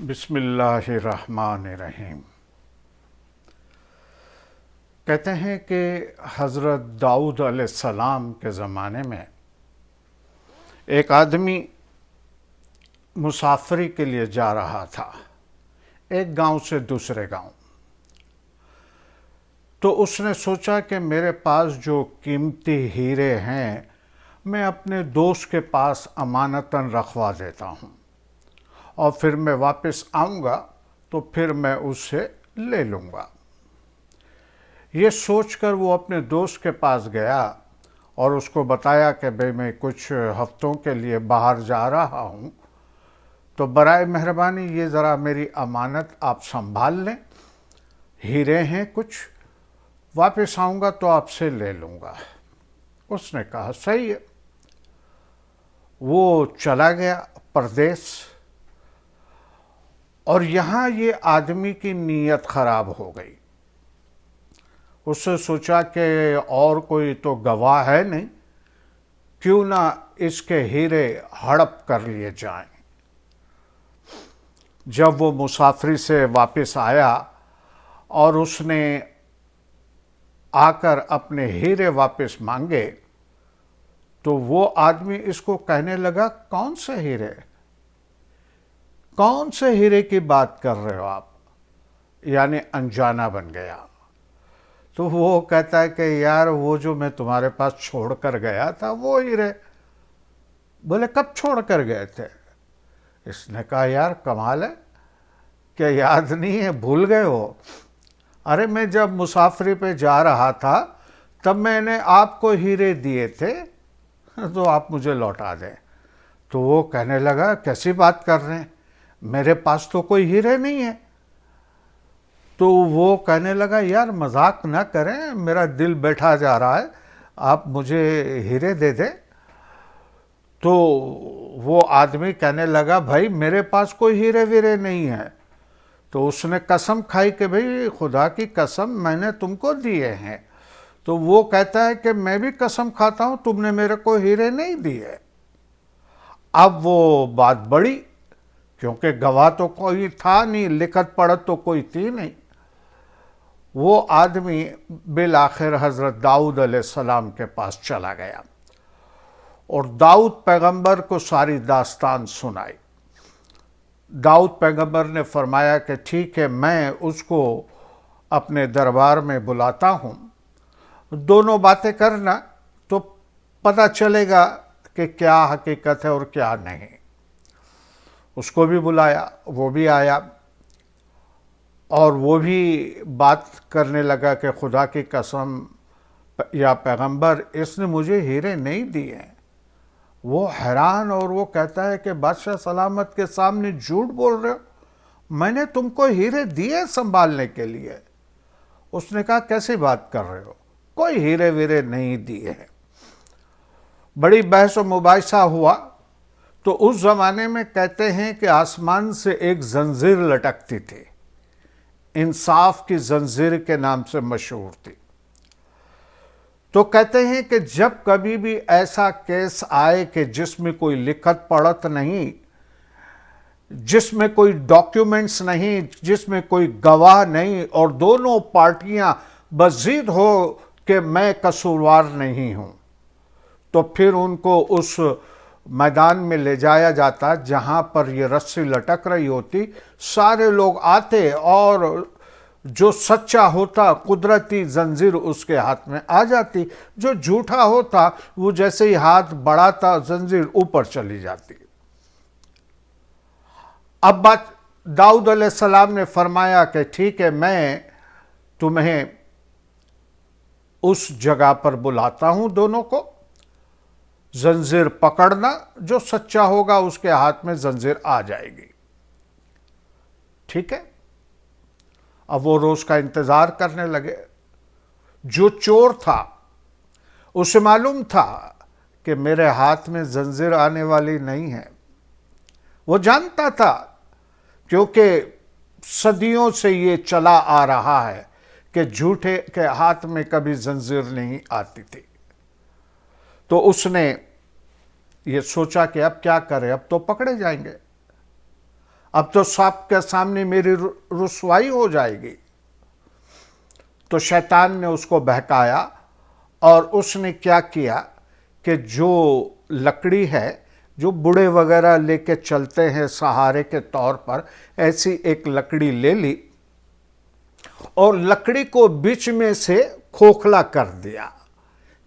बिस्मिल्लाहिर्रहमानिर्रहीम। कहते हैं कि हज़रत दाऊद अलैहिस्सलाम के ज़माने में एक आदमी मुसाफरी के लिए जा रहा था एक गांव से दूसरे गांव। तो उसने सोचा कि मेरे पास जो कीमती हीरे हैं मैं अपने दोस्त के पास अमानतन रखवा देता हूँ और फिर मैं वापस आऊँगा तो फिर मैं उससे ले लूँगा। ये सोचकर वो अपने दोस्त के पास गया और उसको बताया कि भाई मैं कुछ हफ्तों के लिए बाहर जा रहा हूँ, तो बराए मेहरबानी ये ज़रा मेरी अमानत आप संभाल लें, हीरे हैं कुछ, वापस आऊँगा तो आपसे ले लूँगा। उसने कहा सही है। वो चला गया परदेश और यहाँ ये आदमी की नीयत खराब हो गई। उससे सोचा कि और कोई तो गवाह है नहीं, क्यों ना इसके हीरे हड़प कर लिए जाएं। जब वो मुसाफरी से वापस आया और उसने आकर अपने हीरे वापस मांगे तो वो आदमी इसको कहने लगा, कौन से हीरे, कौन से हीरे की बात कर रहे हो आप, यानी अनजाना बन गया। तो वो कहता है कि यार वो जो मैं तुम्हारे पास छोड़ कर गया था वो हीरे। बोले कब छोड़ कर गए थे? इसने कहा यार कमाल है, क्या याद नहीं है, भूल गए हो? अरे मैं जब मुसाफरी पे जा रहा था तब मैंने आपको हीरे दिए थे, तो आप मुझे लौटा दें। तो वो कहने लगा कैसी बात कर रहे हैं, मेरे पास तो कोई हीरे नहीं है। तो वो कहने लगा यार मजाक ना करें, मेरा दिल बैठा जा रहा है, आप मुझे हीरे दे दें। तो वो आदमी कहने लगा भाई मेरे पास कोई हीरे वीरे नहीं है। तो उसने कसम खाई कि भाई खुदा की कसम मैंने तुमको दिए हैं। तो वो कहता है कि मैं भी कसम खाता हूं तुमने मेरे को हीरे नहीं दिए। अब वो बात बढ़ी, क्योंकि गवाह तो कोई था नहीं, लिखत पढ़त तो कोई थी नहीं। वो आदमी बिल आखिर हज़रत दाऊद अलैहिस्सलाम के पास चला गया और दाऊद पैगंबर को सारी दास्तान सुनाई। दाऊद पैगंबर ने फरमाया कि ठीक है, मैं उसको अपने दरबार में बुलाता हूँ, दोनों बातें करना तो पता चलेगा कि क्या हकीकत है और क्या नहीं। उसको भी बुलाया, वो भी आया और वो भी बात करने लगा कि खुदा की कसम या पैगंबर इसने मुझे हीरे नहीं दिए। वो हैरान और वो कहता है कि बादशाह सलामत के सामने झूठ बोल रहे हो, मैंने तुमको हीरे दिए संभालने के लिए। उसने कहा कैसी बात कर रहे हो, कोई हीरे वीरे नहीं दिए हैं। बड़ी बहस और मुबाहिसा हुआ। तो उस जमाने में कहते हैं कि आसमान से एक जंजीर लटकती थी, इंसाफ की जंजीर के नाम से मशहूर थी। तो कहते हैं कि जब कभी भी ऐसा केस आए कि जिसमें कोई लिखत पढ़त नहीं, जिसमें कोई डॉक्यूमेंट्स नहीं, जिसमें कोई गवाह नहीं और दोनों पार्टियां बज़िद हो कि मैं कसूरवार नहीं हूं, तो फिर उनको उस मैदान में ले जाया जाता जहां पर ये रस्सी लटक रही होती। सारे लोग आते और जो सच्चा होता कुदरती जंजीर उसके हाथ में आ जाती, जो झूठा होता वो जैसे ही हाथ बढ़ाता जंजीर ऊपर चली जाती। अब बात दाऊद अलैहिस्सलाम ने फरमाया कि ठीक है, मैं तुम्हें उस जगह पर बुलाता हूं, दोनों को जंजीर पकड़ना, जो सच्चा होगा उसके हाथ में जंजीर आ जाएगी। ठीक है। अब वो रोज का इंतजार करने लगे। जो चोर था उसे मालूम था कि मेरे हाथ में जंजीर आने वाली नहीं है। वो जानता था क्योंकि सदियों से ये चला आ रहा है कि झूठे के हाथ में कभी जंजीर नहीं आती थी। तो उसने ये सोचा कि अब क्या करें, अब तो पकड़े जाएंगे। अब तो सबके सामने मेरी रुसवाई हो जाएगी। तो शैतान ने उसको बहकाया और उसने क्या किया कि जो लकड़ी है, जो बूढ़े वगैरह लेके चलते हैं सहारे के तौर पर, ऐसी एक लकड़ी ले ली और लकड़ी को बीच में से खोखला कर दिया,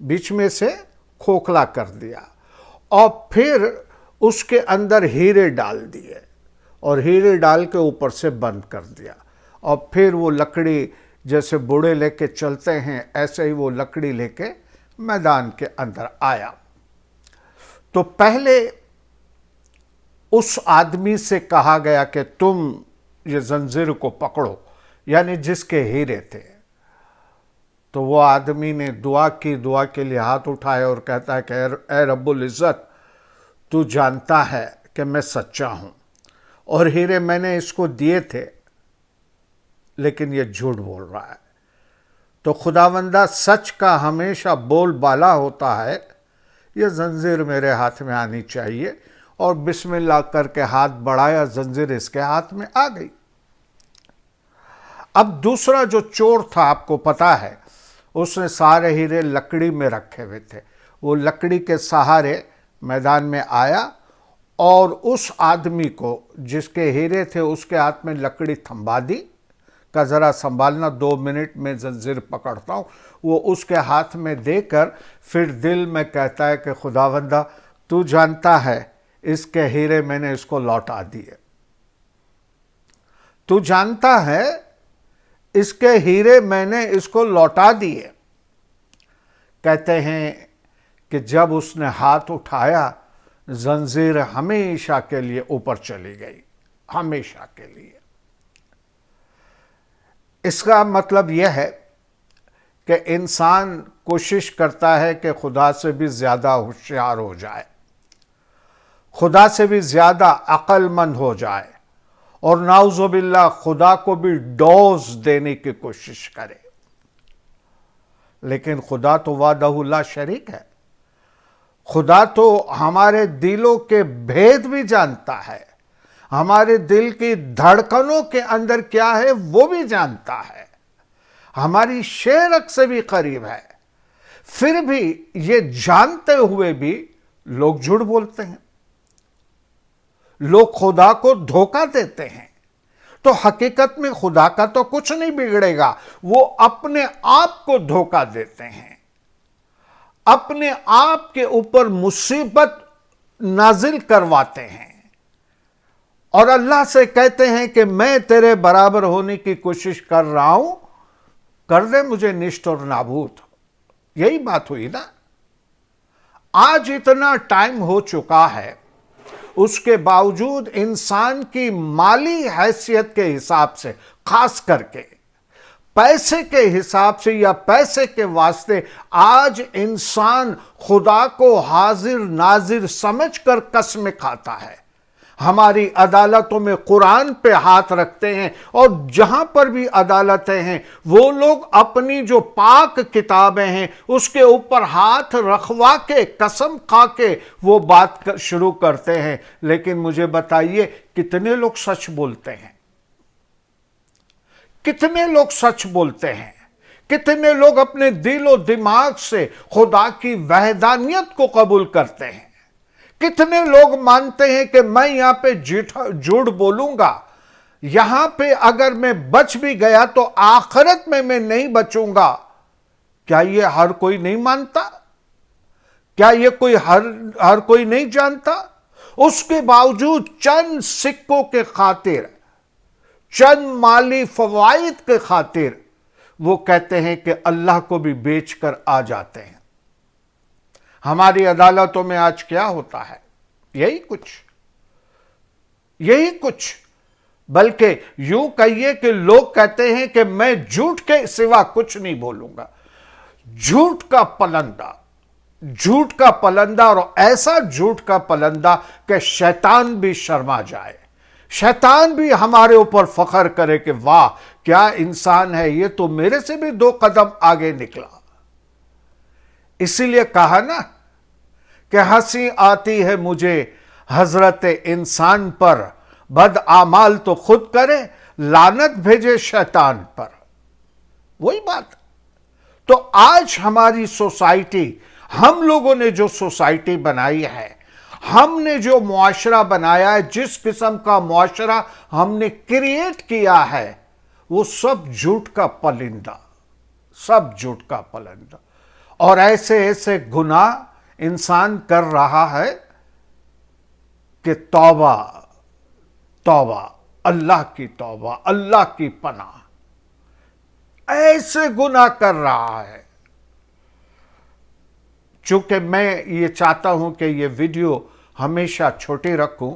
बीच में से खोखला कर दिया और फिर उसके अंदर हीरे डाल दिए और हीरे डाल के ऊपर से बंद कर दिया। और फिर वो लकड़ी जैसे बूढ़े लेके चलते हैं ऐसे ही वो लकड़ी लेके मैदान के अंदर आया। तो पहले उस आदमी से कहा गया कि तुम ये जंजीर को पकड़ो, यानी जिसके हीरे थे। तो वो आदमी ने दुआ की, दुआ के लिए हाथ उठाया और कहता है कि ए रब्बुल इज़्ज़त, तू जानता है कि मैं सच्चा हूं और हीरे मैंने इसको दिए थे, लेकिन ये झूठ बोल रहा है। तो खुदावंदा सच का हमेशा बोलबाला होता है, ये जंजीर मेरे हाथ में आनी चाहिए। और बिस्मिल्लाह करके हाथ बढ़ाया, जंजीर इसके हाथ में आ गई। अब दूसरा जो चोर था, आपको पता है, उसने सारे हीरे लकड़ी में रखे हुए थे। वो लकड़ी के सहारे मैदान में आया और उस आदमी को जिसके हीरे थे उसके हाथ में लकड़ी थंबा दी, का ज़रा संभालना, 2 मिनट में जंजीर पकड़ता हूँ। वो उसके हाथ में देकर फिर दिल में कहता है कि खुदावंदा तू जानता है इसके हीरे मैंने इसको लौटा दिए, तू जानता है इसके हीरे मैंने इसको लौटा दिए। कहते हैं कि जब उसने हाथ उठाया, जंजीर हमेशा के लिए ऊपर चली गई, हमेशा के लिए। इसका मतलब यह है कि इंसान कोशिश करता है कि खुदा से भी ज़्यादा होशियार हो जाए, खुदा से भी ज़्यादा अक्लमंद हो जाए और नाउज़ुबिल्लाह खुदा को भी डोज देने की कोशिश करे। लेकिन खुदा तो वादहु ला शरीक है। खुदा तो हमारे दिलों के भेद भी जानता है, हमारे दिल की धड़कनों के अंदर क्या है वो भी जानता है, हमारी शेरक से भी करीब है। फिर भी ये जानते हुए भी लोग झूठ बोलते हैं, लोग खुदा को धोखा देते हैं। तो हकीकत में खुदा का तो कुछ नहीं बिगड़ेगा, वो अपने आप को धोखा देते हैं, अपने आप के ऊपर मुसीबत नाजिल करवाते हैं और अल्लाह से कहते हैं कि मैं तेरे बराबर होने की कोशिश कर रहा हूं, कर दे मुझे निष्ठ और नाबूद। यही बात हुई ना। आज इतना टाइम हो चुका है, उसके बावजूद इंसान की माली हैसियत के हिसाब से, खास करके पैसे के हिसाब से या पैसे के वास्ते, आज इंसान खुदा को हाजिर नाजिर समझकर कसमें खाता है। हमारी अदालतों में कुरान पे हाथ रखते हैं और जहां पर भी अदालतें हैं वो लोग अपनी जो पाक किताबें हैं उसके ऊपर हाथ रखवा के कसम खा के वो बात शुरू करते हैं। लेकिन मुझे बताइए कितने लोग सच बोलते हैं, कितने लोग सच बोलते हैं, कितने लोग अपने दिलो दिमाग से खुदा की वहदानियत को कबूल करते हैं। कितने लोग मानते हैं कि मैं यहां पे झूठ बोलूंगा, यहां पे अगर मैं बच भी गया तो आखिरत में मैं नहीं बचूंगा। क्या ये हर कोई नहीं मानता? क्या ये कोई हर कोई नहीं जानता? उसके बावजूद चंद सिक्कों के खातिर, चंद माली फवाइद के खातिर वो कहते हैं कि अल्लाह को भी बेचकर आ जाते हैं। हमारी अदालतों में आज क्या होता है? यही कुछ, बल्कि यूं कहिए कि लोग कहते हैं कि मैं झूठ के सिवा कुछ नहीं बोलूंगा। झूठ का पलंदा और ऐसा झूठ का पलंदा कि शैतान भी शर्मा जाए, शैतान भी हमारे ऊपर फख्र करे कि वाह क्या इंसान है, ये तो मेरे से भी 2 कदम आगे निकला। इसीलिए कहा ना कि हंसी आती है मुझे हजरत इंसान पर, बद आमाल तो खुद करे, लानत भेजे शैतान पर। वही बात। तो आज हमारी सोसाइटी, हम लोगों ने जो सोसाइटी बनाई है, हमने जो मुआशरा बनाया है, जिस किस्म का मुआशरा हमने क्रिएट किया है, वो सब झूठ का पलिंदा, सब झूठ का पलिंदा। और ऐसे ऐसे गुनाह इंसान कर रहा है कि तौबा तौबा, अल्लाह की तौबा, अल्लाह की पनाह, ऐसे गुनाह कर रहा है। चूंकि मैं ये चाहता हूं कि ये वीडियो हमेशा छोटी रखूं,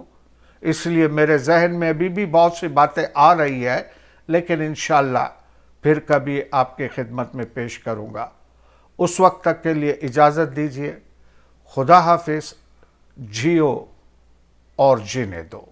इसलिए मेरे जहन में अभी भी बहुत सी बातें आ रही है, लेकिन इंशाअल्लाह फिर कभी आपके खिदमत में पेश करूंगा। उस वक्त तक के लिए इजाज़त दीजिए। खुदा हाफिज। जियो और जीने दो।